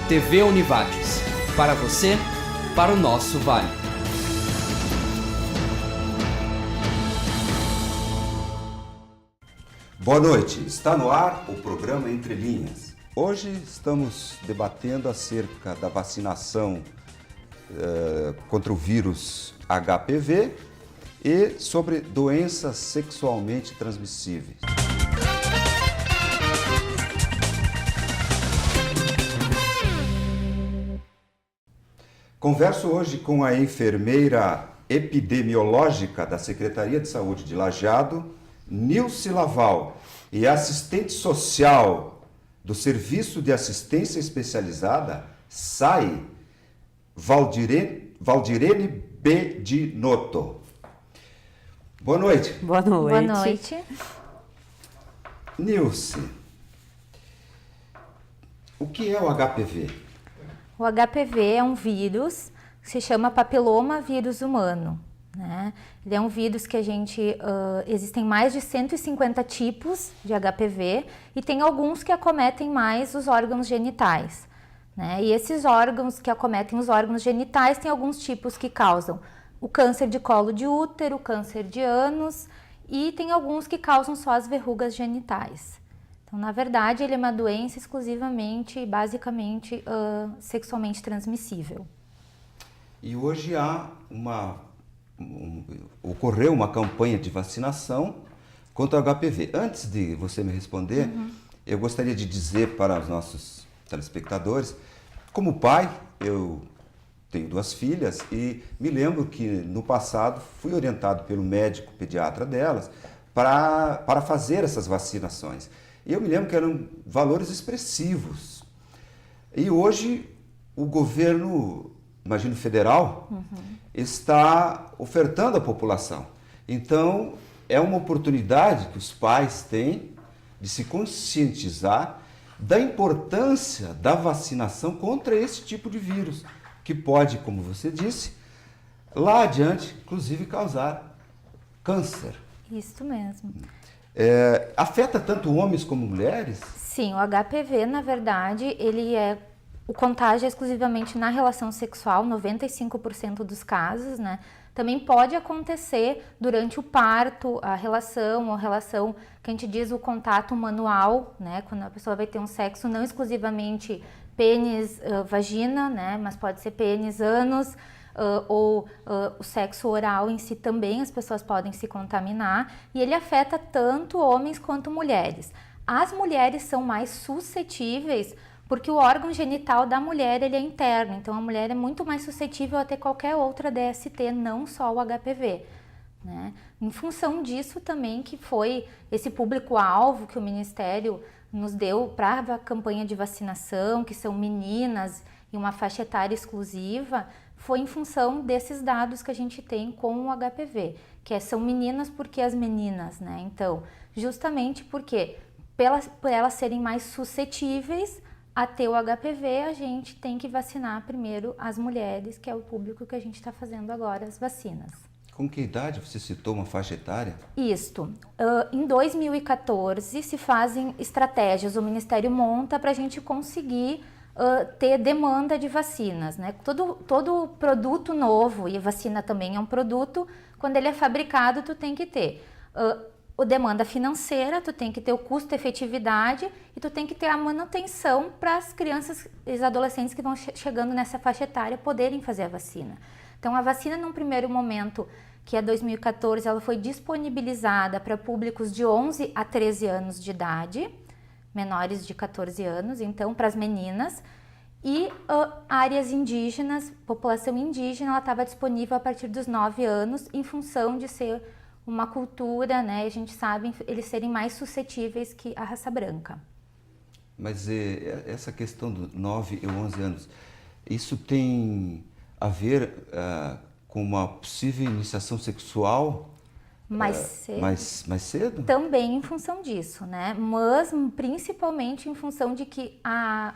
TV Univates. Para você, para o nosso Vale. Boa noite, está no ar o programa Entre Linhas. Hoje estamos debatendo acerca da vacinação contra o vírus HPV e sobre doenças sexualmente transmissíveis. Converso hoje com a enfermeira epidemiológica da Secretaria de Saúde de Lajeado, Nilce Laval, e assistente social do Serviço de Assistência Especializada, SAI, Valdirene Bedinotto. Boa noite. Boa noite. Boa noite. Nilce, o que é o HPV? O HPV é um vírus que se chama papiloma vírus humano, né? Ele é um vírus que existem mais de 150 tipos de HPV e tem alguns que acometem mais os órgãos genitais, né? E esses órgãos que acometem os órgãos genitais tem alguns tipos que causam o câncer de colo de útero, o câncer de ânus e tem alguns que causam só as verrugas genitais. Então, na verdade, ele é uma doença exclusivamente, basicamente, sexualmente transmissível. E hoje ocorreu uma campanha de vacinação contra o HPV. Antes de você me responder, eu gostaria de dizer para os nossos telespectadores, como pai, eu tenho 2 filhas e me lembro que no passado fui orientado pelo médico pediatra delas para fazer essas vacinações. E eu me lembro que eram valores expressivos. E hoje o governo, imagino federal, está ofertando à população. Então é uma oportunidade que os pais têm de se conscientizar da importância da vacinação contra esse tipo de vírus, que pode, como você disse, lá adiante, inclusive causar câncer. Isso mesmo. Afeta tanto homens como mulheres? Sim, o HPV, na verdade, o contágio é exclusivamente na relação sexual, 95% dos casos, né? Também pode acontecer durante o parto, a relação que a gente diz o contato manual, né? Quando a pessoa vai ter um sexo não exclusivamente pênis, vagina, né? Mas pode ser pênis, ânus, ou o sexo oral em si também, as pessoas podem se contaminar e ele afeta tanto homens quanto mulheres. As mulheres são mais suscetíveis porque o órgão genital da mulher ele é interno, então a mulher é muito mais suscetível a ter qualquer outra DST, não só o HPV, né? Em função disso também que foi esse público-alvo que o Ministério nos deu para a campanha de vacinação, que são meninas e uma faixa etária exclusiva, foi em função desses dados que a gente tem com o HPV, são meninas porque as meninas, né? Então, justamente porque por elas serem mais suscetíveis a ter o HPV, a gente tem que vacinar primeiro as mulheres, que é o público que a gente está fazendo agora as vacinas. Com que idade você citou uma faixa etária? Isto. Em 2014 se fazem estratégias, o Ministério monta para a gente conseguir ter demanda de vacinas, né? Todo produto novo, e a vacina também é um produto, quando ele é fabricado, tu tem que ter a demanda financeira, tu tem que ter o custo-efetividade e tu tem que ter a manutenção para as crianças e os adolescentes que vão chegando nessa faixa etária poderem fazer a vacina. Então, a vacina, num primeiro momento, que é 2014, ela foi disponibilizada para públicos de 11 a 13 anos de idade, menores de 14 anos, então para as meninas, e áreas indígenas, população indígena, ela estava disponível a partir dos 9 anos, em função de ser uma cultura, né, a gente sabe, eles serem mais suscetíveis que a raça branca. Mas essa questão dos 9 e 11 anos, isso tem a ver com uma possível iniciação sexual mais cedo. Mais cedo? Também em função disso, né? Mas principalmente em função de que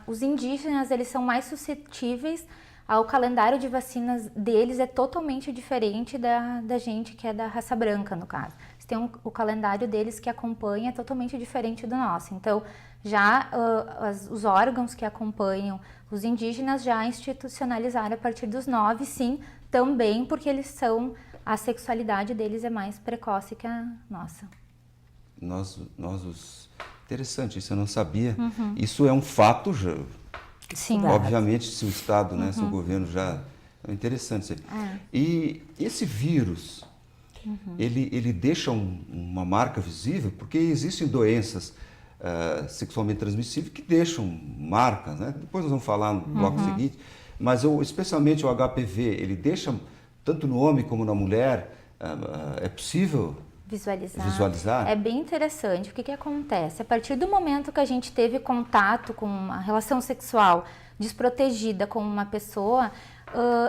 os indígenas eles são mais suscetíveis ao calendário de vacinas deles é totalmente diferente da gente que é da raça branca, no caso. Eles têm o calendário deles que acompanha é totalmente diferente do nosso. Então, Já os órgãos que acompanham os indígenas já institucionalizaram a partir dos 9, sim, também porque a sexualidade deles é mais precoce que a nossa. Interessante, isso eu não sabia. Isso é um fato, já, Sim. obviamente, se o Estado, né, se o governo já... É interessante isso aí. E esse vírus, ele deixa uma marca visível, porque existem doenças sexualmente transmissíveis que deixam marcas, né? Depois nós vamos falar no bloco seguinte, mas especialmente o HPV, ele deixa, tanto no homem como na mulher, é possível visualizar? É bem interessante. O que acontece? A partir do momento que a gente teve contato com uma relação sexual desprotegida com uma pessoa,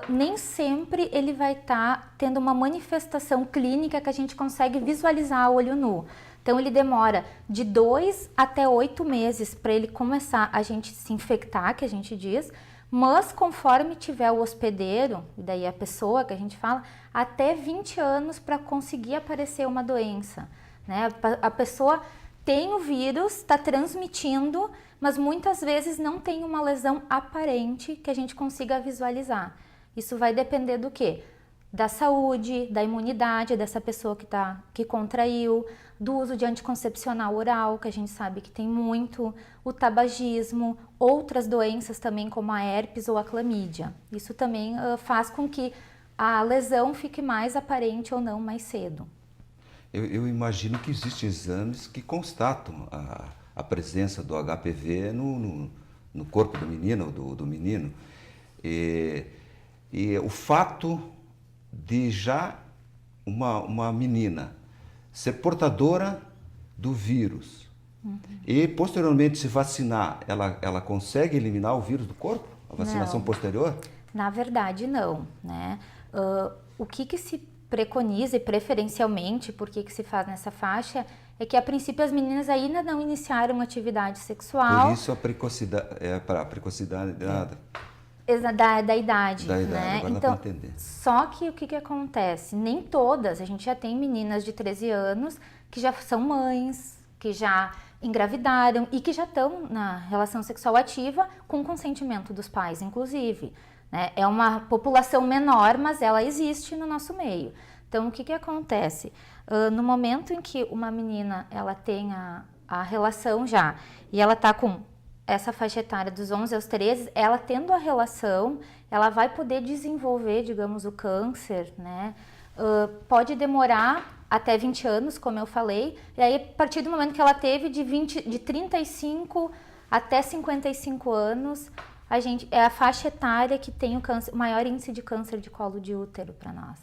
nem sempre ele vai estar tendo uma manifestação clínica que a gente consegue visualizar a olho nu. Então ele demora de 2 até 8 meses para ele começar a gente se infectar, que a gente diz, mas conforme tiver o hospedeiro, e daí a pessoa que a gente fala, até 20 anos para conseguir aparecer uma doença, né? A pessoa tem o vírus, está transmitindo, mas muitas vezes não tem uma lesão aparente que a gente consiga visualizar. Isso vai depender do quê? Da saúde, da imunidade dessa pessoa que contraiu, do uso de anticoncepcional oral, que a gente sabe que tem muito, o tabagismo, outras doenças também como a herpes ou a clamídia. Isso também faz com que a lesão fique mais aparente ou não mais cedo. Eu imagino que existem exames que constatam a presença do HPV no corpo da menina ou do menino. E o fato de já uma menina ser portadora do vírus e posteriormente se vacinar, ela consegue eliminar o vírus do corpo? A vacinação posterior? Na verdade, não, né? O que se preconiza e preferencialmente, por que se faz nessa faixa, é que a princípio as meninas ainda não iniciaram atividade sexual. Por isso a precocidade, a precocidade da idade, né? Agora então, dá pra entender. Só que o que acontece? Nem todas, a gente já tem meninas de 13 anos que já são mães, que já engravidaram e que já estão na relação sexual ativa com consentimento dos pais, inclusive. Né? É uma população menor, mas ela existe no nosso meio. Então, o que acontece? No momento em que uma menina ela tem a relação já e ela está com essa faixa etária dos 11 aos 13, ela tendo a relação, ela vai poder desenvolver, digamos, o câncer, né? Pode demorar até 20 anos, como eu falei, e aí a partir do momento que ela teve de 35 até 55 anos, é a faixa etária que tem o maior índice de câncer de colo de útero para nós,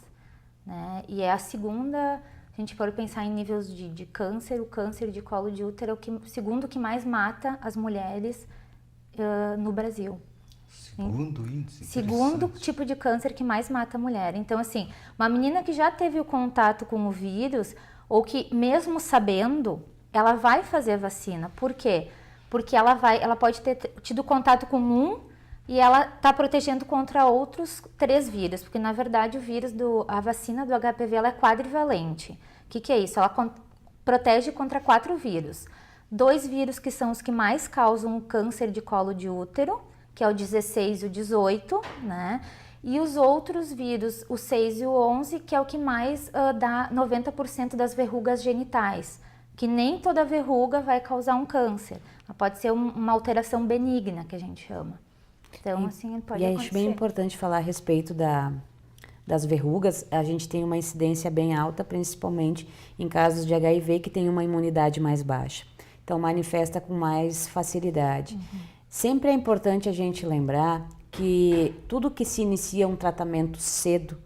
né? E é a segunda, a gente pode pensar em níveis de câncer, o câncer de colo de útero é o segundo que mais mata as mulheres no Brasil. Segundo índice? Segundo tipo de câncer que mais mata a mulher. Então, assim, uma menina que já teve o contato com o vírus, ou que mesmo sabendo, ela vai fazer a vacina. Por quê? Porque ela pode ter tido contato com um e ela está protegendo contra outros 3 vírus, porque na verdade a vacina do HPV ela é quadrivalente. O que é isso? Ela protege contra 4 vírus. 2 vírus que são os que mais causam o câncer de colo de útero, que é o 16 e o 18, né? E os outros vírus, o 6 e o 11, que é o que mais dá 90% das verrugas genitais, que nem toda verruga vai causar um câncer. Pode ser uma alteração benigna, que a gente chama. Então, assim, pode acontecer. Acho bem importante falar a respeito das verrugas. A gente tem uma incidência bem alta, principalmente em casos de HIV, que tem uma imunidade mais baixa. Então, manifesta com mais facilidade. Sempre é importante a gente lembrar que tudo que se inicia um tratamento cedo,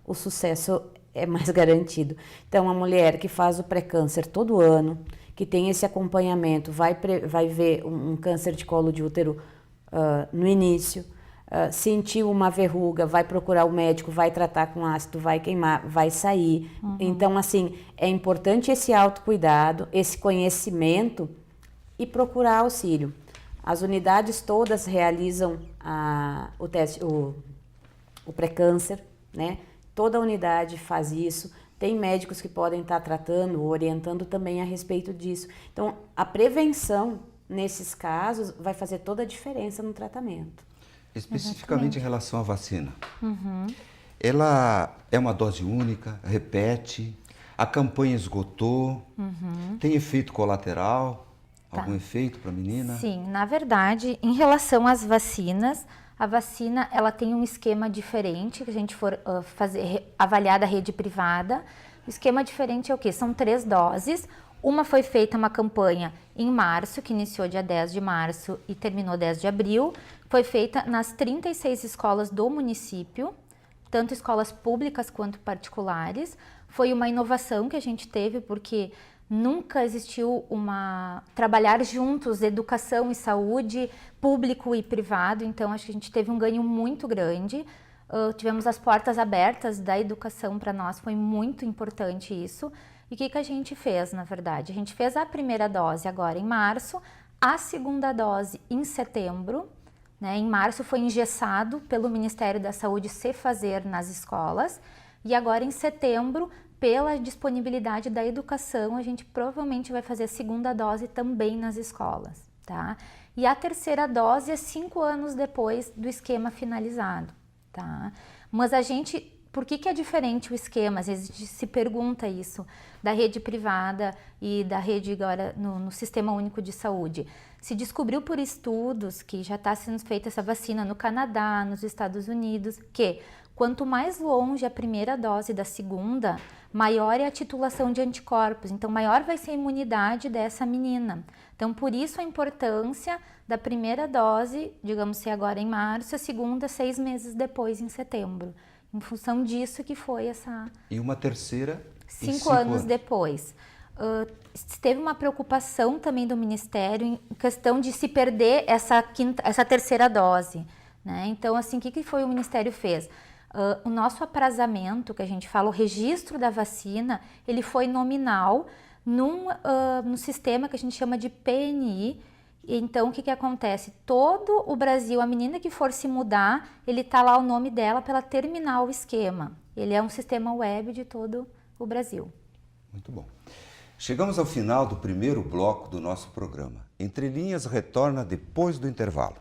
o sucesso é mais garantido. Então, a mulher que faz o pré-câncer todo ano, que tem esse acompanhamento, vai ver um câncer de colo de útero no início, sentiu uma verruga, vai procurar o médico, vai tratar com ácido, vai queimar, vai sair. Então, assim, é importante esse autocuidado, esse conhecimento e procurar auxílio. As unidades todas realizam o teste, o pré-câncer, né? Toda unidade faz isso. Tem médicos que podem estar tratando, orientando também a respeito disso. Então, a prevenção nesses casos, vai fazer toda a diferença no tratamento. Especificamente em relação à vacina. Ela é uma dose única, repete, a campanha esgotou, tem efeito colateral, algum efeito para a menina? Sim, na verdade, em relação às vacinas, a vacina ela tem um esquema diferente, que a gente for avaliar da rede privada. O esquema diferente é o quê? São 3 doses. Uma foi feita uma campanha em março, que iniciou dia 10 de março e terminou 10 de abril. Foi feita nas 36 escolas do município, tanto escolas públicas quanto particulares. Foi uma inovação que a gente teve, porque nunca existiu trabalhar juntos, educação e saúde, público e privado, então acho que a gente teve um ganho muito grande. Tivemos as portas abertas da educação para nós, foi muito importante isso. E o que a gente fez, na verdade? A gente fez a primeira dose agora em março, a segunda dose em setembro, né? Em março foi engessado pelo Ministério da Saúde se fazer nas escolas, e agora em setembro, pela disponibilidade da educação, a gente provavelmente vai fazer a segunda dose também nas escolas, tá? E a terceira dose é 5 anos depois do esquema finalizado, tá? Mas por que é diferente o esquema? Às vezes a gente se pergunta isso, da rede privada e da rede agora no Sistema Único de Saúde. Se descobriu por estudos que já está sendo feita essa vacina no Canadá, nos Estados Unidos, que quanto mais longe a primeira dose da segunda, maior é a titulação de anticorpos, então maior vai ser a imunidade dessa menina. Então por isso a importância da primeira dose, digamos se agora em março, a segunda 6 meses depois, em setembro. Em função disso que foi essa... E uma terceira 5 anos depois. Teve uma preocupação também do Ministério em questão de se perder essa terceira dose, né? Então, assim, o que foi o Ministério fez? O nosso aprazamento, que a gente fala, o registro da vacina, ele foi nominal no sistema que a gente chama de PNI. Então, o que acontece? Todo o Brasil, a menina que for se mudar, ele tá lá o nome dela para ela terminar o esquema. Ele é um sistema web de todo o Brasil. Muito bom. Chegamos ao final do primeiro bloco do nosso programa. Entre Linhas retorna depois do intervalo.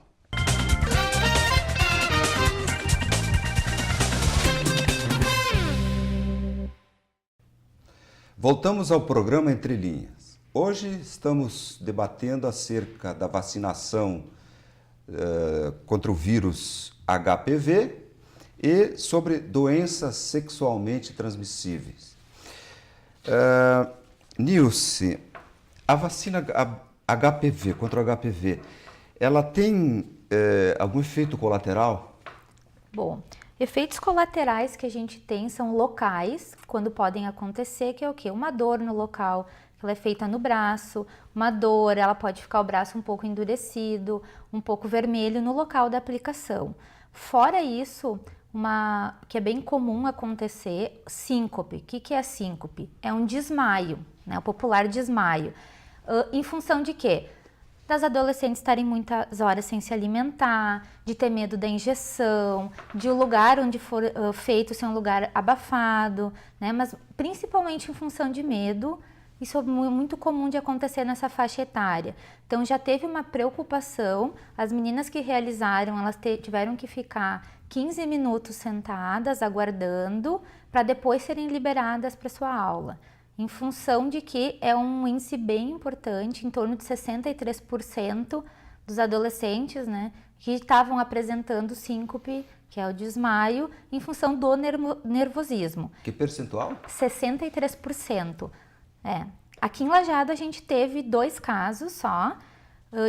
Voltamos ao programa Entre Linhas. Hoje estamos debatendo acerca da vacinação contra o vírus HPV e sobre doenças sexualmente transmissíveis. Nilce, a vacina HPV, contra o HPV, ela tem algum efeito colateral? Bom, efeitos colaterais que a gente tem são locais, quando podem acontecer, que é o quê? Uma dor no local, ela é feita no braço, uma dor, ela pode ficar o braço um pouco endurecido, um pouco vermelho no local da aplicação. Fora isso, que é bem comum acontecer, síncope. O que é a síncope? É um desmaio, né? O popular desmaio. Em função de quê? Das adolescentes estarem muitas horas sem se alimentar, de ter medo da injeção, de o lugar onde for feito ser um lugar abafado, né? Mas principalmente em função de medo. Isso é muito comum de acontecer nessa faixa etária. Então já teve uma preocupação, as meninas que realizaram, elas tiveram que ficar 15 minutos sentadas, aguardando, para depois serem liberadas para sua aula. Em função de que é um índice bem importante, em torno de 63% dos adolescentes, né, que estavam apresentando síncope, que é o desmaio, em função do nervosismo. Que percentual? 63%. Aqui em Lajeado a gente teve 2 casos só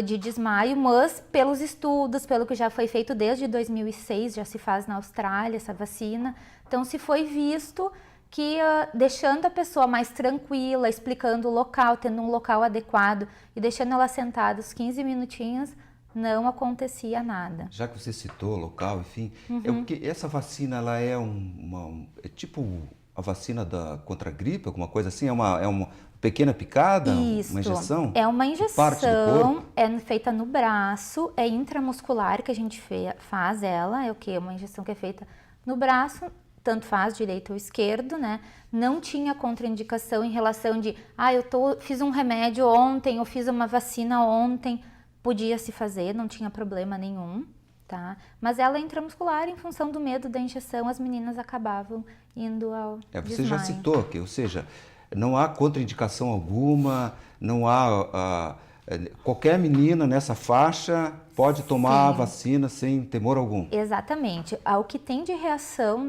de desmaio, mas pelos estudos, pelo que já foi feito desde 2006, já se faz na Austrália essa vacina, então se foi visto que deixando a pessoa mais tranquila, explicando o local, tendo um local adequado e deixando ela sentada os 15 minutinhos, não acontecia nada. Já que você citou local, enfim, é porque essa vacina ela é é tipo a vacina contra a gripe, alguma coisa assim? É uma pequena picada? Isso, uma injeção? É uma injeção, parte do corpo? É feita no braço, é intramuscular que a gente faz ela, é o quê? Uma injeção que é feita no braço, tanto faz direito ou esquerdo, né? Não tinha contraindicação em relação de, fiz um remédio ontem, ou fiz uma vacina ontem, podia se fazer, não tinha problema nenhum, tá? Mas ela é intramuscular, em função do medo da injeção, as meninas acabavam indo ao Você desmaio. já citou que, ou seja, não há contraindicação alguma, não há... qualquer menina nessa faixa pode tomar a vacina sem temor algum. Exatamente. O que tem de reação,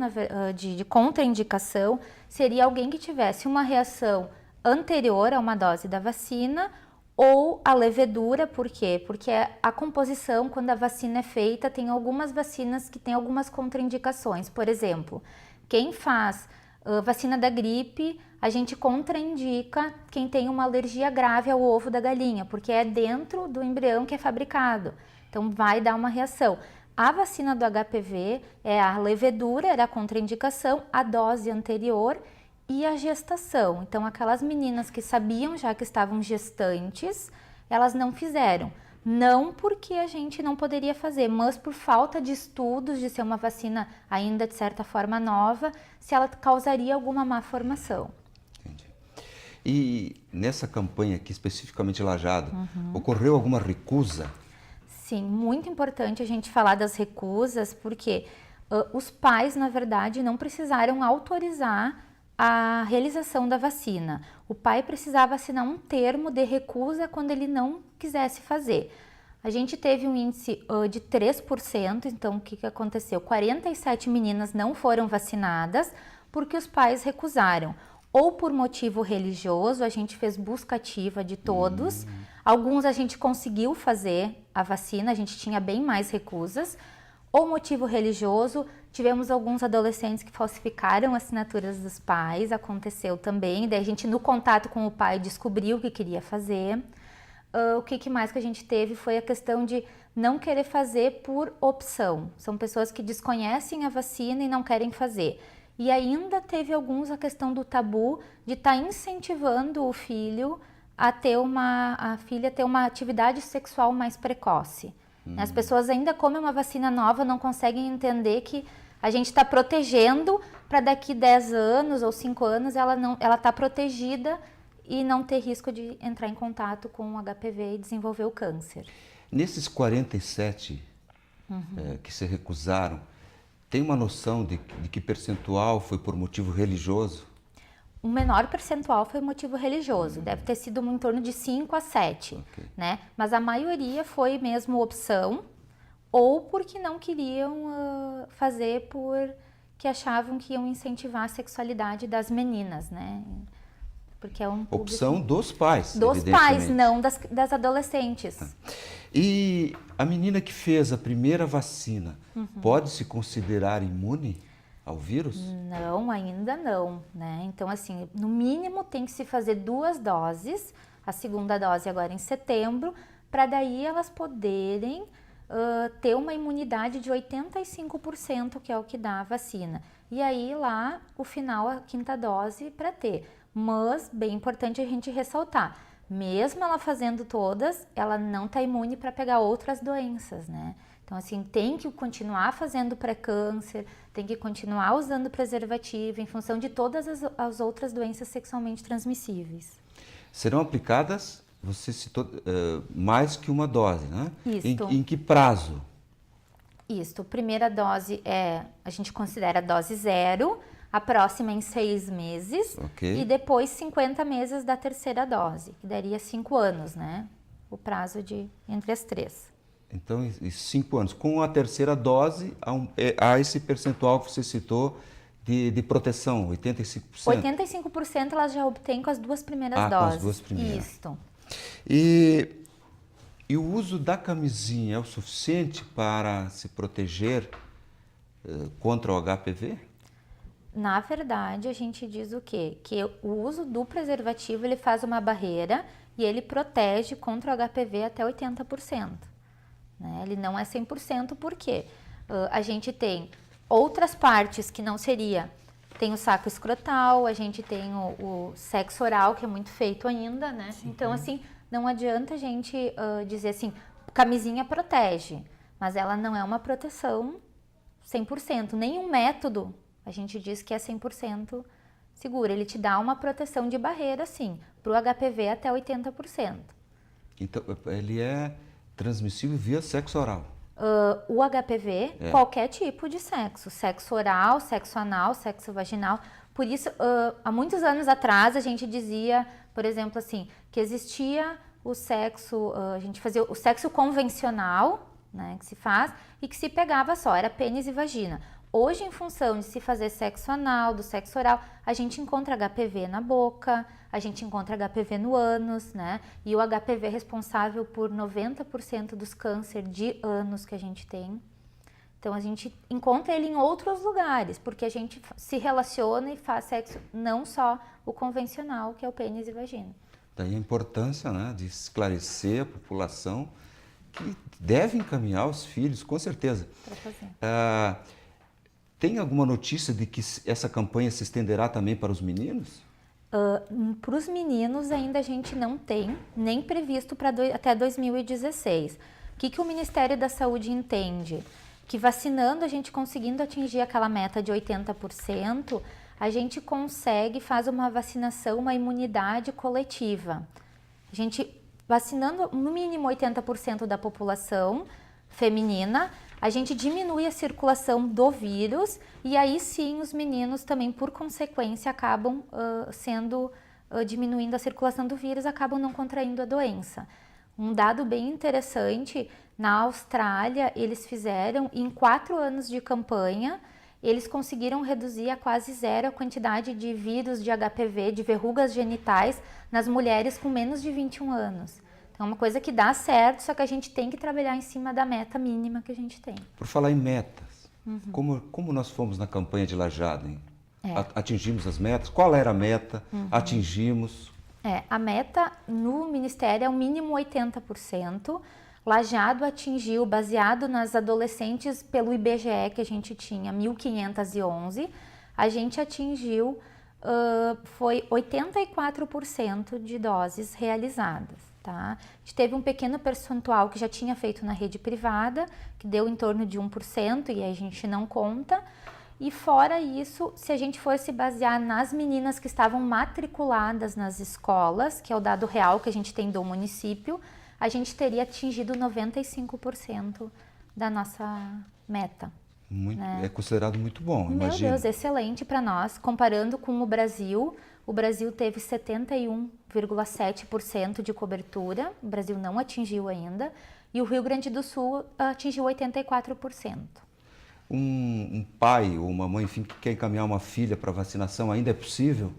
de contraindicação, seria alguém que tivesse uma reação anterior a uma dose da vacina ou a levedura. Por quê? Porque a composição, quando a vacina é feita, tem algumas vacinas que têm algumas contraindicações. Por exemplo, quem faz vacina da gripe, a gente contraindica quem tem uma alergia grave ao ovo da galinha, porque é dentro do embrião que é fabricado. Então, vai dar uma reação. A vacina do HPV a levedura, era a contraindicação, a dose anterior e a gestação. Então, aquelas meninas que sabiam já que estavam gestantes, elas não fizeram. Não porque a gente não poderia fazer, mas por falta de estudos, de ser uma vacina ainda de certa forma nova, se ela causaria alguma má formação. Entendi. E nessa campanha aqui, especificamente Lajeado, ocorreu alguma recusa? Sim, muito importante a gente falar das recusas, porque os pais, na verdade, não precisaram autorizar a realização da vacina. O pai precisava assinar um termo de recusa quando ele não quisesse fazer. A gente teve um índice de 3%, então o que aconteceu? 47 meninas não foram vacinadas porque os pais recusaram. Ou por motivo religioso, a gente fez busca ativa de todos. Alguns a gente conseguiu fazer a vacina, a gente tinha bem mais recusas. Ou motivo religioso, tivemos alguns adolescentes que falsificaram assinaturas dos pais, aconteceu também. Daí a gente, no contato com o pai, descobriu o que queria fazer. O que mais que a gente teve foi a questão de não querer fazer por opção. São pessoas que desconhecem a vacina e não querem fazer. E ainda teve alguns a questão do tabu de estar incentivando o filho a filha ter uma atividade sexual mais precoce. As pessoas ainda, como é uma vacina nova, não conseguem entender que a gente está protegendo para daqui 10 anos ou 5 anos ela está protegida e não ter risco de entrar em contato com o HPV e desenvolver o câncer. Nesses 47 que se recusaram, tem uma noção de que percentual foi por motivo religioso? O menor percentual foi motivo religioso, deve ter sido em torno de 5 a 7, né? Mas a maioria foi mesmo opção ou porque não queriam fazer porque achavam que iam incentivar a sexualidade das meninas, né? Porque é um público... Opção dos pais, dos pais, não das adolescentes. E a menina que fez a primeira vacina pode se considerar imune ao vírus? Não, ainda não, né? Então, assim, no mínimo tem que se fazer 2 doses, a segunda dose agora em setembro, para daí elas poderem ter uma imunidade de 85%, que é o que dá a vacina. E aí lá, o final, a 5ª dose para ter. Mas, bem importante a gente ressaltar, mesmo ela fazendo todas, ela não está imune para pegar outras doenças, né? Então, assim, tem que continuar fazendo pré-câncer, tem que continuar usando preservativo em função de todas as outras doenças sexualmente transmissíveis. Serão aplicadas, você citou, mais que uma dose, né? Isto. Em que prazo? Isto. A primeira dose a gente considera a dose 0, a próxima em 6 meses e depois 50 meses da terceira dose, que daria 5 anos, né? O prazo entre as 3. Então, em 5 anos. Com a terceira dose, há esse percentual que você citou de proteção, 85%? 85% elas já obtêm com as 2 primeiras doses. Com as 2 primeiras. Isto. E o uso da camisinha é o suficiente para se proteger contra o HPV? Na verdade, a gente diz o quê? Que o uso do preservativo, ele faz uma barreira e ele protege contra o HPV até 80%. Né? Ele não é 100%, porque a gente tem outras partes que não seria, tem o saco escrotal, a gente tem o sexo oral, que é muito feito ainda, né? Sim. Então, assim, não adianta a gente dizer assim, camisinha protege, mas ela não é uma proteção 100%, nenhum método A gente diz que é 100% seguro. Ele te dá uma proteção de barreira, sim, para o HPV até 80%. Então, ele é transmissível via sexo oral. O HPV, qualquer tipo de sexo oral, sexo anal, sexo vaginal. Por isso, há muitos anos atrás, a gente dizia, por exemplo, assim, que existia o sexo, a gente fazia o sexo convencional, né, que se faz, e que se pegava só, era pênis e vagina. Hoje, em função de se fazer sexo anal, do sexo oral, a gente encontra HPV na boca, a gente encontra HPV no ânus, né? E o HPV é responsável por 90% dos cânceres de ânus que a gente tem. Então, a gente encontra ele em outros lugares, porque a gente se relaciona e faz sexo não só o convencional, que é o pênis e vagina. Daí a importância, né, de esclarecer a população que deve encaminhar os filhos, com certeza. Para fazer. Tem alguma notícia de que essa campanha se estenderá também para os meninos? Para os meninos ainda a gente não tem, nem previsto até 2016. O que o Ministério da Saúde entende? Que vacinando, a gente conseguindo atingir aquela meta de 80%, a gente consegue, faz uma vacinação, uma imunidade coletiva. A gente vacinando no mínimo 80% da população feminina, a gente diminui a circulação do vírus e aí sim os meninos também, por consequência, acabam diminuindo a circulação do vírus, acabam não contraindo a doença. Um dado bem interessante, na Austrália, eles fizeram, em 4 anos de campanha, eles conseguiram reduzir a quase zero a quantidade de vírus de HPV, de verrugas genitais, nas mulheres com menos de 21 anos. Então, é uma coisa que dá certo, só que a gente tem que trabalhar em cima da meta mínima que a gente tem. Por falar em metas, como nós fomos na campanha de Lajeado, hein? Atingimos as metas? Qual era a meta? Atingimos? A meta no Ministério é o mínimo 80%. Lajeado atingiu, baseado nas adolescentes pelo IBGE que a gente tinha, 1.511, a gente atingiu, foi 84% de doses realizadas. Tá? A gente teve um pequeno percentual que já tinha feito na rede privada, que deu em torno de 1%, e aí a gente não conta. E fora isso, se a gente fosse basear nas meninas que estavam matriculadas nas escolas, que é o dado real que a gente tem do município, a gente teria atingido 95% da nossa meta. Né? É considerado muito bom, Meu imagina. Deus, excelente para nós. Comparando com o Brasil teve 71,7% de cobertura, o Brasil não atingiu ainda, e o Rio Grande do Sul atingiu 84%. Um pai ou uma mãe, enfim, que quer encaminhar uma filha para vacinação, ainda é possível?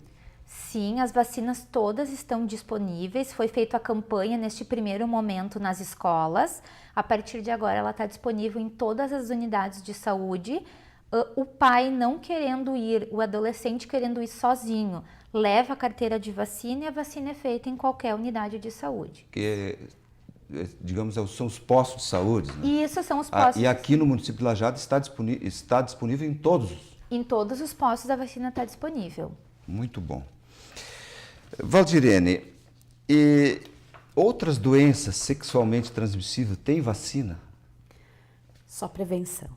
Sim, as vacinas todas estão disponíveis. Foi feita a campanha neste primeiro momento nas escolas. A partir de agora ela está disponível em todas as unidades de saúde. O pai não querendo ir, o adolescente querendo ir sozinho, leva a carteira de vacina e a vacina é feita em qualquer unidade de saúde. Que, digamos, são os postos de saúde, né? Isso, são os postos. E aqui no município de Lajeado está disponível em todos? Em todos os postos a vacina está disponível. Muito bom. Valdirene, e outras doenças sexualmente transmissíveis têm vacina? Só prevenção.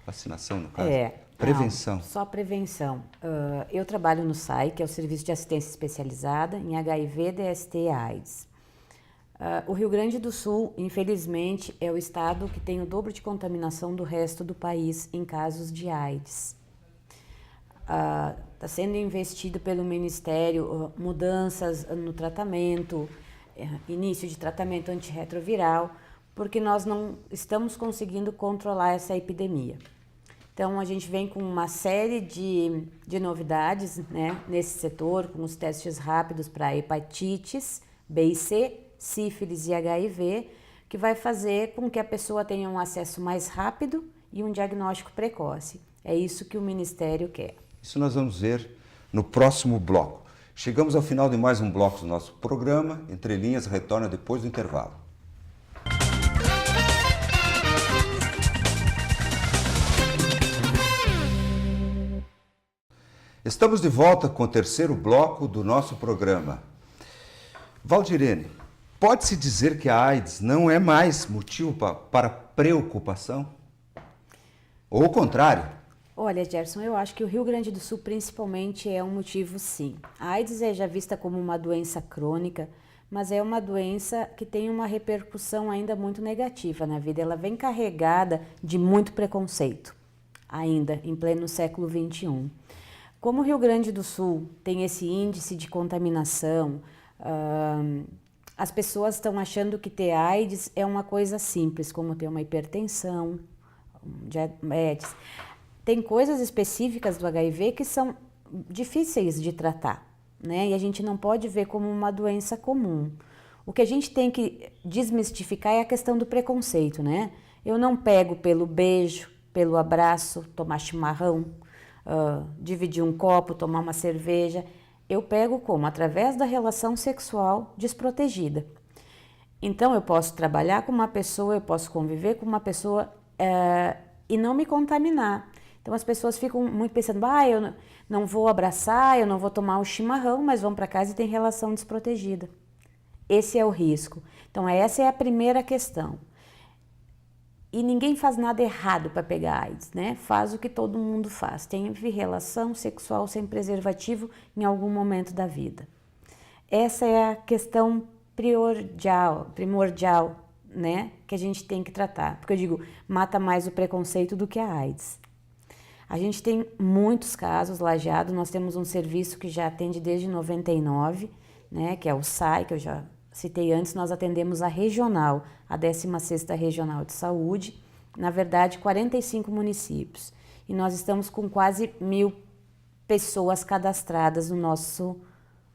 Vacinação, no caso? Prevenção. Não, só prevenção. Eu trabalho no SAI, que é o Serviço de Assistência Especializada em HIV, DST e AIDS. O Rio Grande do Sul, infelizmente, é o estado que tem o dobro de contaminação do resto do país em casos de AIDS. Está sendo investido pelo Ministério mudanças no tratamento, início de tratamento antirretroviral, porque nós não estamos conseguindo controlar essa epidemia. Então, a gente vem com uma série de novidades, né, nesse setor, com os testes rápidos para hepatites B e C, sífilis e HIV, que vai fazer com que a pessoa tenha um acesso mais rápido e um diagnóstico precoce. É isso que o Ministério quer. Isso nós vamos ver no próximo bloco. Chegamos ao final de mais um bloco do nosso programa. Entre Linhas retorna depois do intervalo. Estamos de volta com o terceiro bloco do nosso programa. Valdirene, pode-se dizer que a AIDS não é mais motivo para preocupação? Ou o contrário? Olha, Gerson, eu acho que o Rio Grande do Sul principalmente é um motivo, sim. A AIDS é já vista como uma doença crônica, mas é uma doença que tem uma repercussão ainda muito negativa na vida. Ela vem carregada de muito preconceito, ainda em pleno século XXI. Como o Rio Grande do Sul tem esse índice de contaminação, as pessoas estão achando que ter AIDS é uma coisa simples, como ter uma hipertensão, diabetes. Tem coisas específicas do HIV que são difíceis de tratar, né? E a gente não pode ver como uma doença comum. O que a gente tem que desmistificar é a questão do preconceito, né? Eu não pego pelo beijo, pelo abraço, tomar chimarrão, dividir um copo, tomar uma cerveja. Eu pego como? Através da relação sexual desprotegida. Então, eu posso trabalhar com uma pessoa, eu posso conviver com uma pessoa e não me contaminar. Então, as pessoas ficam muito pensando, eu não vou abraçar, eu não vou tomar o chimarrão, mas vão para casa e tem relação desprotegida. Esse é o risco. Então, essa é a primeira questão. E ninguém faz nada errado para pegar AIDS, né? Faz o que todo mundo faz. Teve relação sexual sem preservativo em algum momento da vida. Essa é a questão primordial, né? Que a gente tem que tratar. Porque eu digo, mata mais o preconceito do que a AIDS. A gente tem muitos casos, Lajeado, nós temos um serviço que já atende desde 99, né? Que é o SAI, que eu já citei antes, nós atendemos a regional, a 16ª Regional de Saúde, na verdade 45 municípios. E nós estamos com quase 1.000 pessoas cadastradas no nosso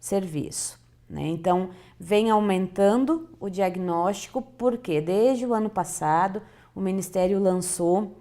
serviço, né? Então, vem aumentando o diagnóstico, porque desde o ano passado o Ministério lançou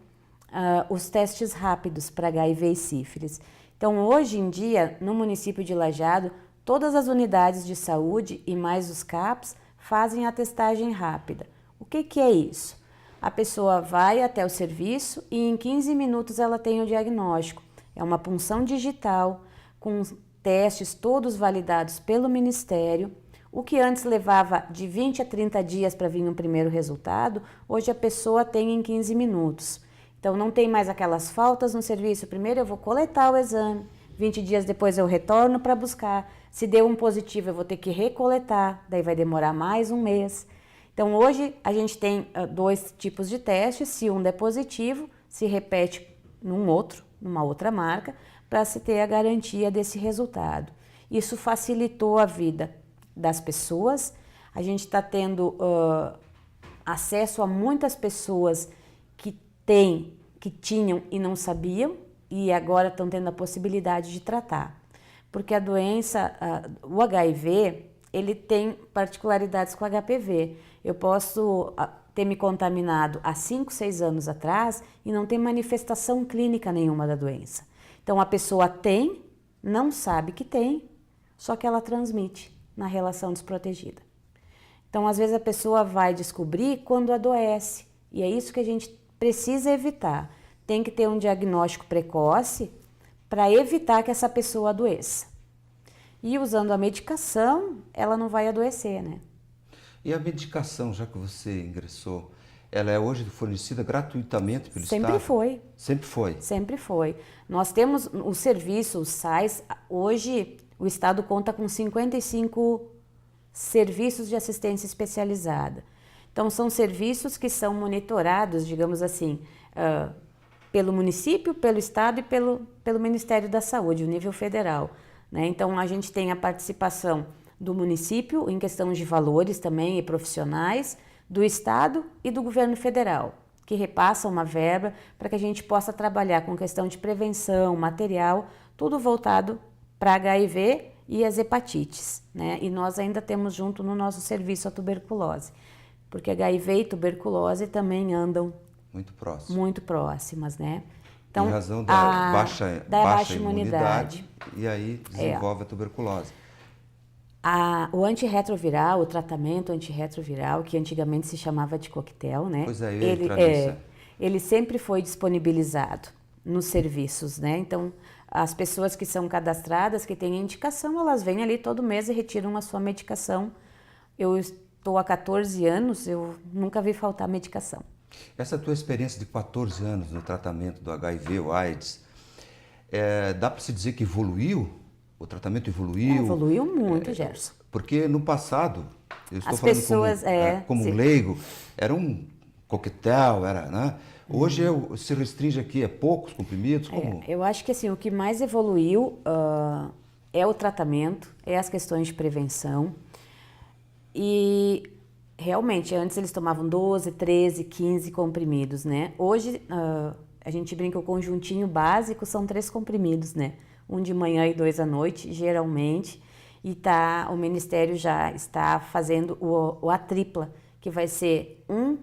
os testes rápidos para HIV e sífilis. Então, hoje em dia, no município de Lajeado, todas as unidades de saúde e mais os CAPs fazem a testagem rápida. O que é isso? A pessoa vai até o serviço e em 15 minutos ela tem o diagnóstico. É uma punção digital com testes todos validados pelo Ministério. O que antes levava de 20 a 30 dias para vir um primeiro resultado, hoje a pessoa tem em 15 minutos. Então, não tem mais aquelas faltas no serviço. Primeiro eu vou coletar o exame, 20 dias depois eu retorno para buscar. Se deu um positivo, eu vou ter que recoletar, daí vai demorar mais um mês. Então, hoje a gente tem 2 tipos de testes. Se um der positivo, se repete numa outra marca, para se ter a garantia desse resultado. Isso facilitou a vida das pessoas. A gente está tendo acesso a muitas pessoas que tinham e não sabiam, e agora estão tendo a possibilidade de tratar. Porque a doença, o HIV, ele tem particularidades com o HPV. Eu posso ter me contaminado há 5, 6 anos atrás e não ter manifestação clínica nenhuma da doença. Então, a pessoa tem, não sabe que tem, só que ela transmite na relação desprotegida. Então, às vezes a pessoa vai descobrir quando adoece, e é isso que a gente precisa evitar. Tem que ter um diagnóstico precoce para evitar que essa pessoa adoeça. E usando a medicação, ela não vai adoecer, né? E a medicação, já que você ingressou, ela é hoje fornecida gratuitamente pelo Estado? Sempre foi. Sempre foi? Sempre foi. Nós temos o serviço, os SAIs, hoje o Estado conta com 55 serviços de assistência especializada. Então, são serviços que são monitorados, digamos assim, pelo município, pelo Estado e pelo Ministério da Saúde, o nível federal, né? Então, a gente tem a participação do município em questão de valores também e profissionais, do Estado e do governo federal, que repassam uma verba para que a gente possa trabalhar com questão de prevenção, material, tudo voltado para HIV e as hepatites, né? E nós ainda temos junto no nosso serviço a tuberculose, porque HIV e tuberculose também andam muito próximas, né? Então, em razão da baixa imunidade, e aí desenvolve a tuberculose. O antirretroviral, o tratamento antirretroviral, que antigamente se chamava de coquetel, né? Pois é, ele sempre foi disponibilizado nos serviços, né? Então, as pessoas que são cadastradas, que têm indicação, elas vêm ali todo mês e retiram a sua medicação. Eu estou há 14 anos, eu nunca vi faltar medicação. Essa tua experiência de 14 anos no tratamento do HIV ou AIDS, dá para se dizer que evoluiu? O tratamento evoluiu? Evoluiu muito, Gerson. Porque no passado, eu estou As falando pessoas, como sim. leigo, era um coquetel, né? Hoje se restringe aqui a poucos comprimidos, como... Eu acho que assim, o que mais evoluiu é o tratamento, é as questões de prevenção. E realmente, antes eles tomavam 12, 13, 15 comprimidos, né? Hoje, a gente brinca, o conjuntinho básico são 3 comprimidos, né? Um de manhã e 2 à noite, geralmente. E o Ministério já está fazendo a tripla, que vai ser um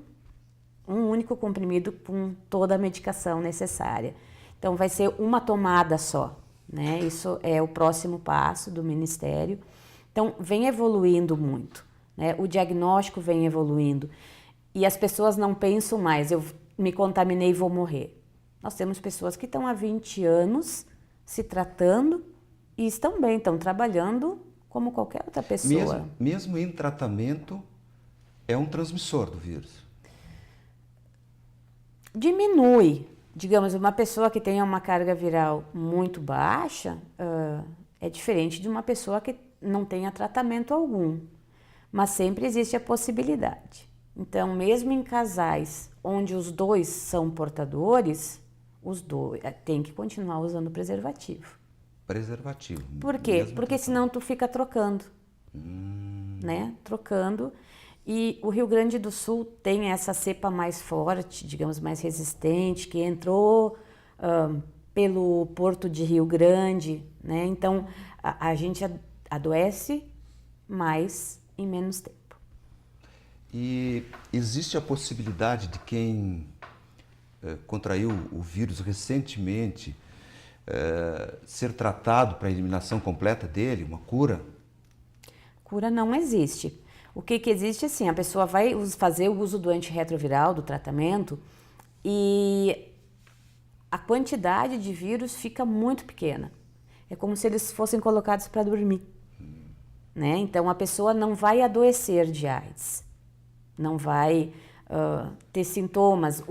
único comprimido com toda a medicação necessária. Então, vai ser uma tomada só, né? Isso é o próximo passo do Ministério. Então, vem evoluindo muito, né? O diagnóstico vem evoluindo. E as pessoas não pensam mais, eu me contaminei e vou morrer. Nós temos pessoas que estão há 20 anos se tratando e estão bem, estão trabalhando como qualquer outra pessoa. Mesmo em tratamento, é um transmissor do vírus. Diminui. Digamos, uma pessoa que tenha uma carga viral muito baixa é diferente de uma pessoa que não tenha tratamento algum. Mas sempre existe a possibilidade. Então, mesmo em casais onde os dois são portadores, os dois têm que continuar usando preservativo. Preservativo. Por quê? Porque senão tu fica trocando, né? Trocando. E o Rio Grande do Sul tem essa cepa mais forte, digamos, mais resistente, que entrou pelo Porto de Rio Grande, né? Então, a gente adoece mais em menos tempo. E existe a possibilidade de quem contraiu o vírus recentemente ser tratado para a eliminação completa dele, uma cura? Cura não existe. O que existe, assim, a pessoa vai fazer o uso do antirretroviral, do tratamento, e a quantidade de vírus fica muito pequena. É como se eles fossem colocados para dormir, né? Então, a pessoa não vai adoecer de AIDS, não vai ter sintomas,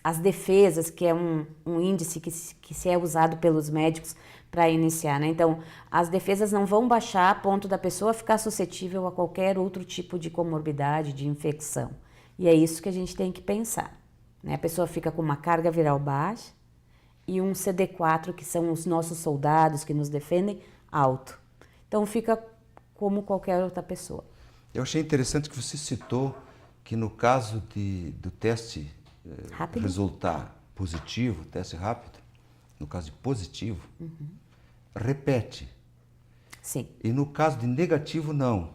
as defesas, que é um índice que se é usado pelos médicos para iniciar, né? Então, as defesas não vão baixar a ponto da pessoa ficar suscetível a qualquer outro tipo de comorbidade, de infecção. E é isso que a gente tem que pensar, né? A pessoa fica com uma carga viral baixa e um CD4, que são os nossos soldados que nos defendem, alto. Então, fica como qualquer outra pessoa. Eu achei interessante que você citou que no caso do teste resultar positivo, teste rápido, no caso de positivo, repete. Sim. E no caso de negativo, não.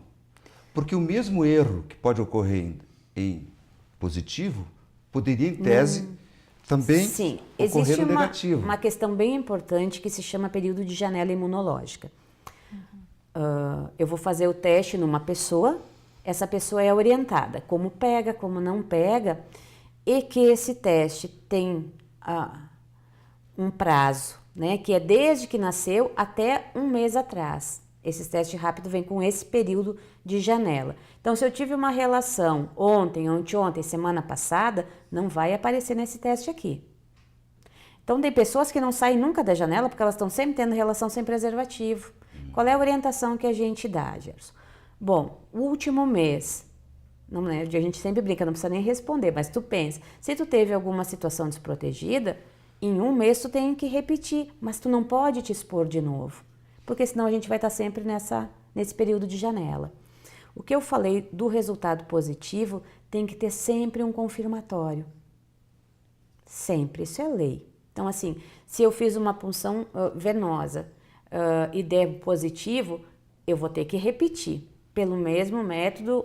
Porque o mesmo erro que pode ocorrer em positivo, poderia, em tese, também Sim. ocorrer Existe no negativo. uma questão bem importante que se chama período de janela imunológica. Eu vou fazer o teste numa pessoa, essa pessoa é orientada como pega, como não pega, e que esse teste tem um prazo, né, que é desde que nasceu até um mês atrás. Esse teste rápido vem com esse período de janela. Então, se eu tive uma relação ontem, anteontem, semana passada, não vai aparecer nesse teste aqui. Então, tem pessoas que não saem nunca da janela porque elas estão sempre tendo relação sem preservativo. Qual é a orientação que a gente dá, Gerson? Bom, o último mês, não, né, a gente sempre brinca, não precisa nem responder, mas tu pensa, se tu teve alguma situação desprotegida, em um mês tu tem que repetir, mas tu não pode te expor de novo, porque senão a gente vai estar sempre nesse período de janela. O que eu falei do resultado positivo tem que ter sempre um confirmatório. Sempre, isso é lei. Então, assim, se eu fiz uma punção venosa e der positivo, eu vou ter que repetir pelo mesmo método,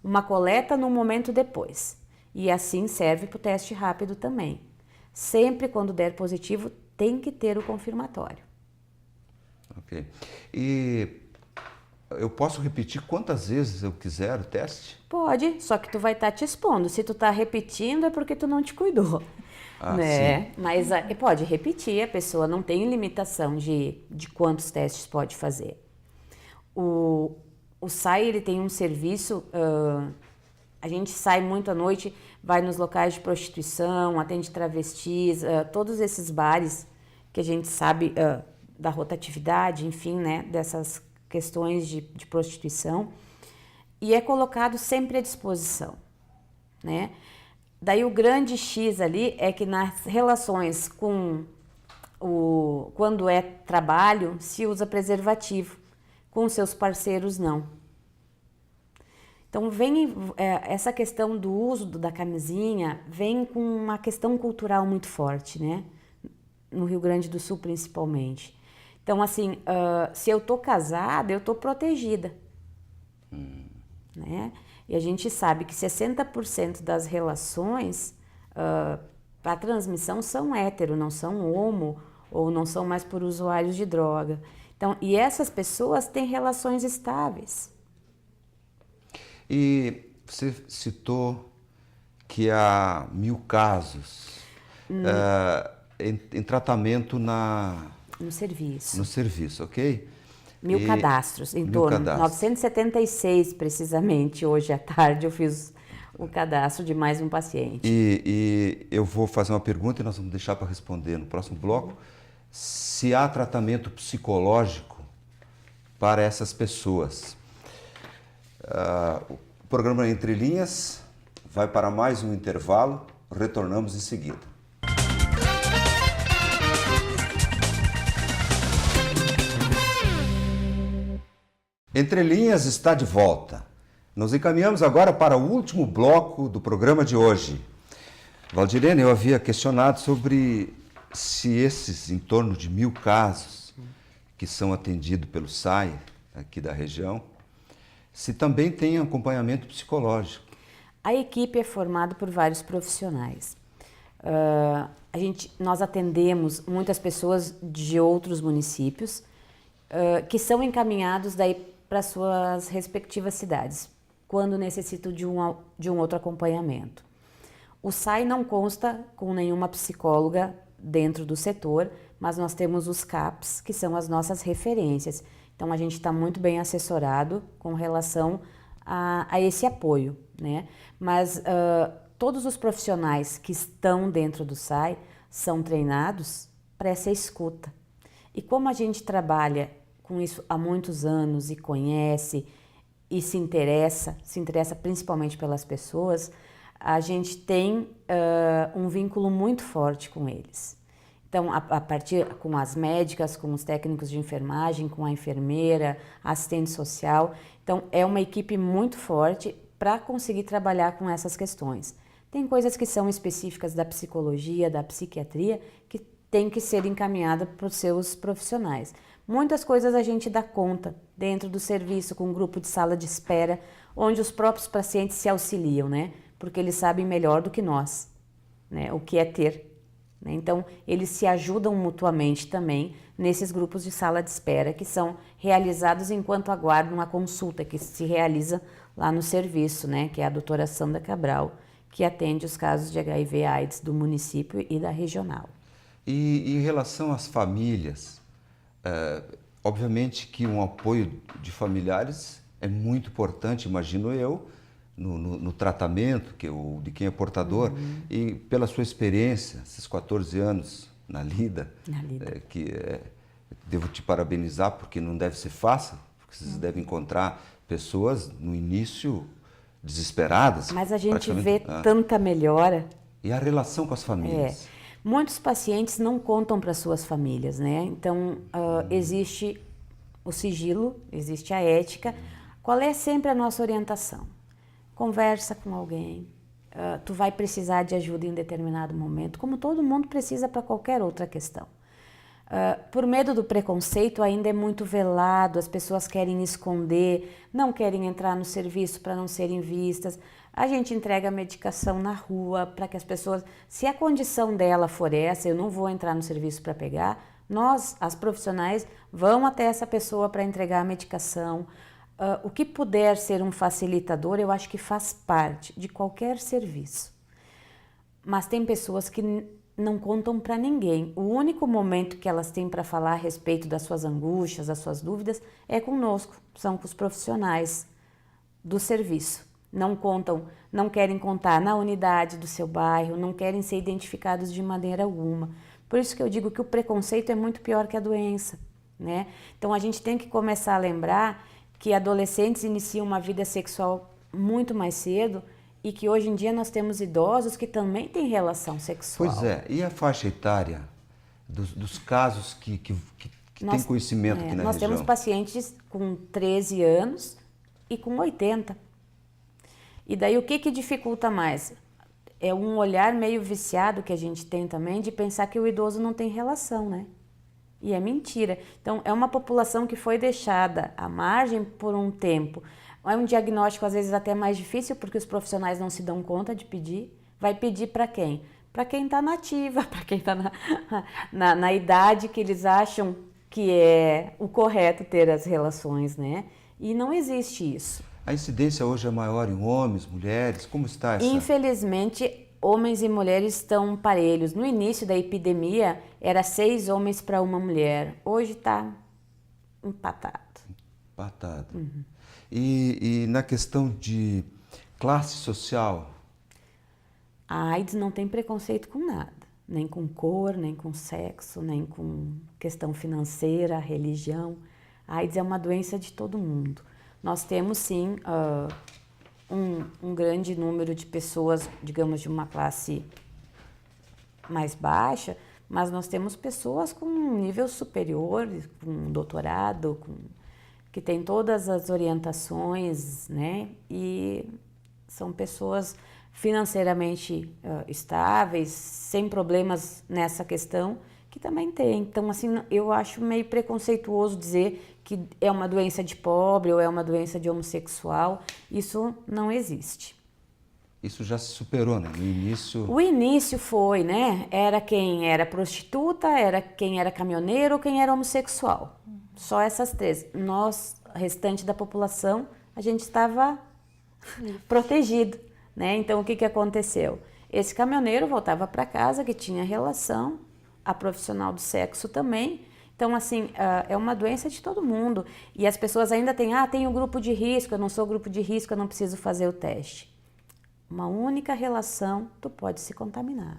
uma coleta num momento depois. E assim serve para o teste rápido também. Sempre quando der positivo, tem que ter o confirmatório. Ok. E eu posso repetir quantas vezes eu quiser o teste? Pode, só que tu vai estar te expondo. Se tu está repetindo é porque tu não te cuidou. Né? Sim. Mas pode repetir, a pessoa não tem limitação de quantos testes pode fazer. O SAI, ele tem um serviço, a gente sai muito à noite, vai nos locais de prostituição, atende travestis, todos esses bares que a gente sabe da rotatividade, enfim, né, dessas questões de prostituição, e é colocado sempre à disposição, né? Daí o grande X ali é que nas relações quando é trabalho, se usa preservativo, com seus parceiros não. Então essa questão do uso da camisinha vem com uma questão cultural muito forte, né? No Rio Grande do Sul principalmente. Então assim, se eu tô casada, eu tô protegida, né? E a gente sabe que 60% das relações a transmissão são hétero, não são homo ou não são mais por usuários de droga. Então, e essas pessoas têm relações estáveis. E você citou que há 1000 casos em tratamento no serviço. No serviço, ok? 1000 cadastros, em torno de 976 precisamente. Hoje à tarde eu fiz o cadastro de mais um paciente. E eu vou fazer uma pergunta e nós vamos deixar para responder no próximo bloco. Se há tratamento psicológico para essas pessoas. O programa Entre Linhas vai para mais um intervalo. Retornamos em seguida. Entre Linhas está de volta. Nos encaminhamos agora para o último bloco do programa de hoje. Valdirene, eu havia questionado sobre se esses em torno de 1000 casos que são atendidos pelo SAI, aqui da região, se também tem acompanhamento psicológico. A equipe é formada por vários profissionais. Nós atendemos muitas pessoas de outros municípios que são encaminhados daí para suas respectivas cidades, quando necessitam de um outro acompanhamento. O SAI não consta com nenhuma psicóloga dentro do setor, mas nós temos os CAPs, que são as nossas referências. Então, a gente está muito bem assessorado com relação a esse apoio, né? Mas todos os profissionais que estão dentro do SAI são treinados para essa escuta. E como a gente trabalha com isso há muitos anos e conhece e se interessa principalmente pelas pessoas, a gente tem um vínculo muito forte com eles. Então, a partir com as médicas, com os técnicos de enfermagem, com a enfermeira, assistente social. Então, é uma equipe muito forte para conseguir trabalhar com essas questões. Tem coisas que são específicas da psicologia, da psiquiatria, que tem que ser encaminhada para os seus profissionais. Muitas coisas a gente dá conta dentro do serviço, com um grupo de sala de espera, onde os próprios pacientes se auxiliam, né? Porque eles sabem melhor do que nós, né? O que é ter, né? Então, eles se ajudam mutuamente também nesses grupos de sala de espera, que são realizados enquanto aguardam a consulta, que se realiza lá no serviço, né? Que é a doutora Sandra Cabral, que atende os casos de HIV/AIDS do município e da regional. E em relação às famílias, obviamente que um apoio de familiares é muito importante, imagino eu, no tratamento de quem é portador. E pela sua experiência, esses 14 anos na lida, devo te parabenizar, porque não deve ser fácil, porque vocês devem encontrar pessoas no início desesperadas. Mas a gente vê tanta melhora. E a relação com as famílias? Muitos pacientes não contam para suas famílias, né? Então, existe o sigilo, existe a ética. Qual é sempre a nossa orientação? Conversa com alguém. Tu vai precisar de ajuda em determinado momento, como todo mundo precisa para qualquer outra questão. Por medo do preconceito, ainda é muito velado, as pessoas querem esconder, não querem entrar no serviço para não serem vistas. A gente entrega a medicação na rua para que as pessoas, se a condição dela for essa, eu não vou entrar no serviço para pegar, nós, as profissionais, vão até essa pessoa para entregar a medicação. O que puder ser um facilitador, eu acho que faz parte de qualquer serviço. Mas tem pessoas que não contam para ninguém. O único momento que elas têm para falar a respeito das suas angústias, das suas dúvidas, é conosco, são com os profissionais do serviço. Não contam, não querem contar na unidade do seu bairro, não querem ser identificados de maneira alguma, Por isso que eu digo que o preconceito é muito pior que a doença, né? Então a gente tem que começar a lembrar que adolescentes iniciam uma vida sexual muito mais cedo e que hoje em dia nós temos idosos que também têm relação sexual. Pois é, e a faixa etária dos casos que tem conhecimento aqui na nós região? temos pacientes com 13 anos e com 80. E daí o que dificulta mais? É um olhar meio viciado que a gente tem também de pensar que o idoso não tem relação, né? E é mentira. Então, é uma população que foi deixada à margem por um tempo. É um diagnóstico, às vezes, até mais difícil, porque os profissionais não se dão conta de pedir. Vai pedir para quem? Para quem está nativa, para quem está na idade que eles acham que é o correto ter as relações, né? E não existe isso. A incidência hoje é maior em homens, mulheres? Como está essa? Infelizmente, homens e mulheres estão parelhos. No início da epidemia, era 6 homens para 1 mulher. Hoje está empatado. Empatado. Uhum. E na questão de classe social? A AIDS não tem preconceito com nada. Nem com cor, nem com sexo, nem com questão financeira, religião. A AIDS é uma doença de todo mundo. Nós temos, sim, um grande número de pessoas, digamos, de uma classe mais baixa, mas nós temos pessoas com um nível superior, com doutorado, que tem todas as orientações, né? E são pessoas financeiramente estáveis, sem problemas nessa questão, que também tem. Então, assim, eu acho meio preconceituoso dizer que é uma doença de pobre ou é uma doença de homossexual. Isso não existe. Isso já se superou, né? No início... O início foi, né? Era quem era prostituta, era quem era caminhoneiro ou quem era homossexual. Só essas 3. Nós, restante da população, a gente estava protegido, né? Então, o que aconteceu? Esse caminhoneiro voltava para casa, que tinha relação, a profissional do sexo também. Então, assim, é uma doença de todo mundo. E as pessoas ainda têm, tenho grupo de risco, eu não sou grupo de risco, eu não preciso fazer o teste. Uma única relação, tu pode se contaminar.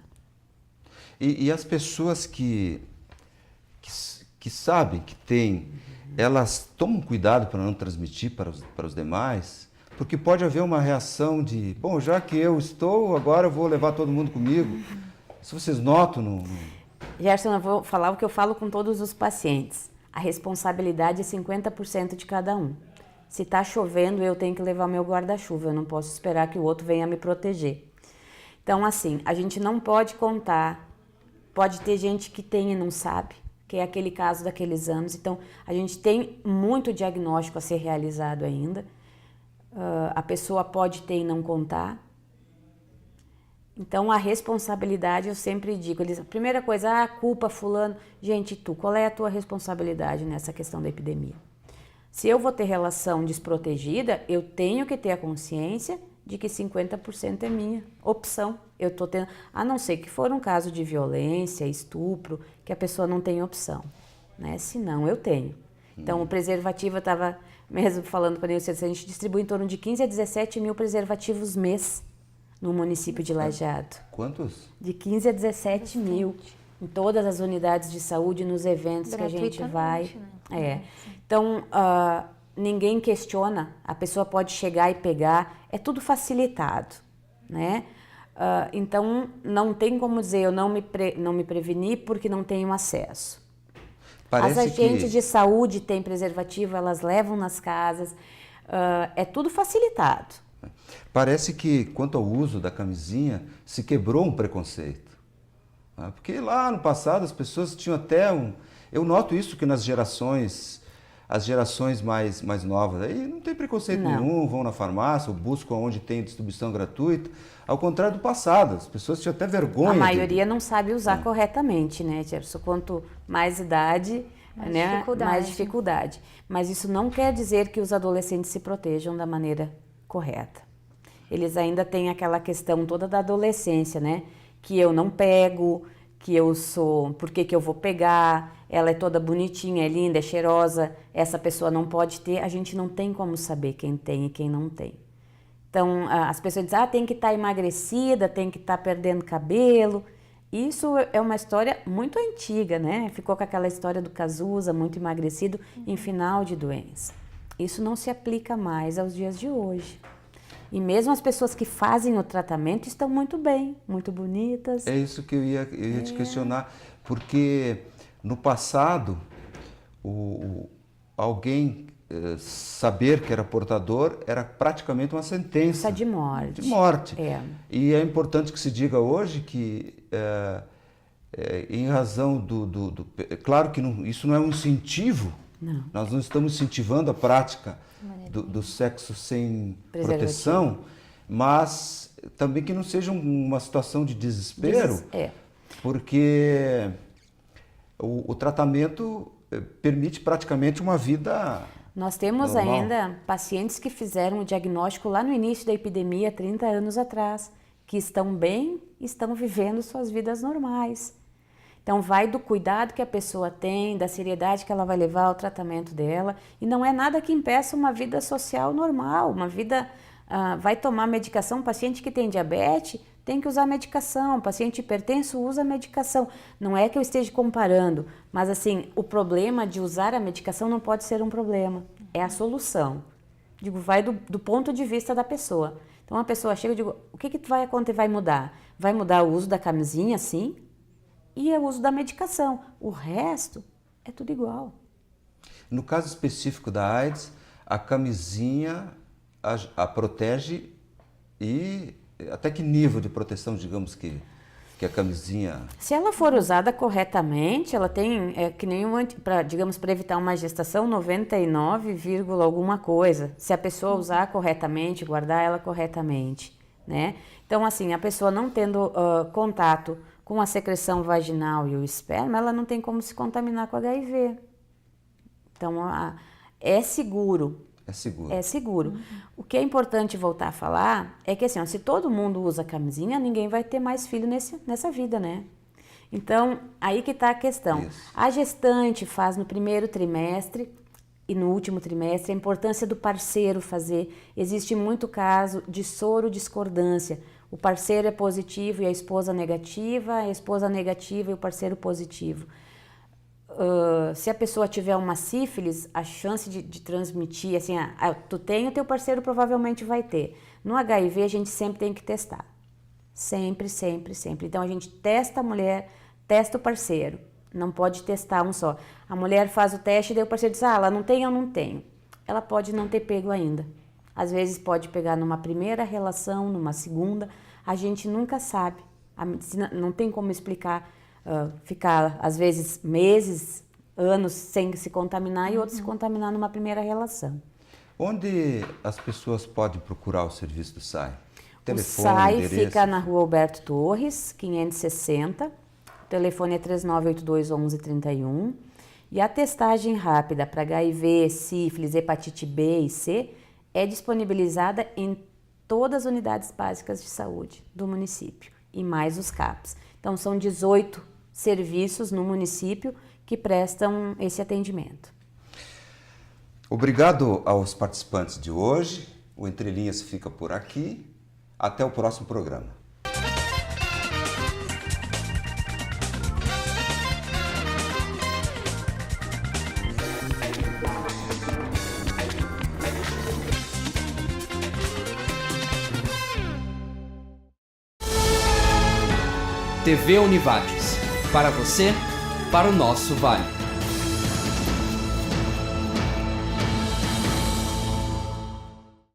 E as pessoas que sabem que tem, elas tomam cuidado para não transmitir para os demais? Porque pode haver uma reação de, bom, já que eu estou, agora eu vou levar todo mundo comigo. Se vocês notam no... Gerson, eu vou falar o que eu falo com todos os pacientes. A responsabilidade é 50% de cada um. Se está chovendo, eu tenho que levar meu guarda-chuva, eu não posso esperar que o outro venha me proteger. Então, assim, a gente não pode contar, pode ter gente que tem e não sabe, que é aquele caso daqueles anos. Então, a gente tem muito diagnóstico a ser realizado ainda. A pessoa pode ter e não contar. Então, a responsabilidade, eu sempre digo, a primeira coisa, culpa fulano. Gente, qual é a tua responsabilidade nessa questão da epidemia? Se eu vou ter relação desprotegida, eu tenho que ter a consciência de que 50% é minha opção. Eu estou tendo, a não ser que for um caso de violência, estupro, que a pessoa não tem opção, né? Se não, eu tenho. Então, o preservativo, eu estava mesmo falando para a gente distribui em torno de 15 a 17 mil preservativos mês no município de Lajeado. Quantos? De 15 a 17 mil. Em todas as unidades de saúde, nos eventos que a gente vai. Né? Então, ninguém questiona, a pessoa pode chegar e pegar, é tudo facilitado, né? Então, não tem como dizer, eu não me preveni porque não tenho acesso. As agentes de saúde têm preservativo, elas levam nas casas, é tudo facilitado. Parece que, quanto ao uso da camisinha, se quebrou um preconceito. Porque lá no passado as pessoas tinham até Eu noto isso que nas gerações, as gerações mais novas, aí não tem preconceito nenhum, vão na farmácia ou buscam onde tem distribuição gratuita. Ao contrário do passado, as pessoas tinham até vergonha. A maioria não sabe usar corretamente, né, Gerson? Quanto mais idade, mais dificuldade. Mas isso não quer dizer que os adolescentes se protejam da maneira correta. Eles ainda têm aquela questão toda da adolescência, né? Que eu não pego, que eu sou... Por que eu vou pegar? Ela é toda bonitinha, é linda, é cheirosa. Essa pessoa não pode ter. A gente não tem como saber quem tem e quem não tem. Então, as pessoas dizem, tem que estar emagrecida, tem que estar perdendo cabelo. Isso é uma história muito antiga, né? Ficou com aquela história do Cazuza, muito emagrecido, em final de doença. Isso não se aplica mais aos dias de hoje. E mesmo as pessoas que fazem o tratamento estão muito bem, muito bonitas. É isso que eu ia te questionar, porque no passado, alguém saber que era portador era praticamente uma sentença de morte. De morte. É. E é importante que se diga hoje que, em razão claro que isso não é um incentivo, não. Nós não estamos incentivando a prática do sexo sem proteção, mas também que não seja uma situação de desespero, porque o tratamento permite praticamente uma vida Nós temos normal. Ainda pacientes que fizeram o diagnóstico lá no início da epidemia, 30 anos atrás, que estão bem, estão vivendo suas vidas normais. Então vai do cuidado que a pessoa tem, da seriedade que ela vai levar ao tratamento dela, e não é nada que impeça uma vida social normal, uma vida, vai tomar medicação, paciente que tem diabetes tem que usar medicação, paciente hipertenso usa medicação. Não é que eu esteja comparando, mas assim, o problema de usar a medicação não pode ser um problema, é a solução. Digo, vai do ponto de vista da pessoa. Então a pessoa chega e digo, o que vai acontecer, vai mudar? Vai mudar o uso da camisinha, sim, e o uso da medicação. O resto é tudo igual. No caso específico da AIDS, a camisinha a protege, e até que nível de proteção, digamos que a camisinha... Se ela for usada corretamente, ela tem, que nem para evitar uma gestação, 99, alguma coisa. Se a pessoa usar corretamente, guardar ela corretamente, né? Então, assim, a pessoa não tendo contato com a secreção vaginal e o esperma, ela não tem como se contaminar com HIV. Então, é seguro. É seguro. É seguro. O que é importante voltar a falar é que, assim, se todo mundo usa camisinha, ninguém vai ter mais filho nessa vida, né? Então, aí que está a questão. Isso. A gestante faz no primeiro trimestre e no último trimestre, a importância do parceiro fazer. Existe muito caso de soro-discordância. O parceiro é positivo e a esposa negativa e o parceiro positivo. Se a pessoa tiver uma sífilis, a chance de transmitir, assim, tu tem, o teu parceiro provavelmente vai ter. No HIV a gente sempre tem que testar. Sempre, sempre, sempre. Então a gente testa a mulher, testa o parceiro. Não pode testar um só. A mulher faz o teste e daí o parceiro diz, ela não tem, eu não tenho. Ela pode não ter pego ainda. Às vezes pode pegar numa primeira relação, numa segunda. A gente nunca sabe. A medicina não tem como explicar. Ficar, às vezes, meses, anos sem se contaminar e outros se contaminar numa primeira relação. Onde as pessoas podem procurar o serviço do SAI? Telefone, o SAI endereço? Fica na Rua Alberto Torres, 560. O telefone é 3982-1131. E a testagem rápida para HIV, sífilis, hepatite B e C é disponibilizada em todas as unidades básicas de saúde do município e mais os CAPs. Então, são 18 serviços no município que prestam esse atendimento. Obrigado aos participantes de hoje. O Entre Linhas fica por aqui. Até o próximo programa. TV Univates. Para você, para o nosso Vale.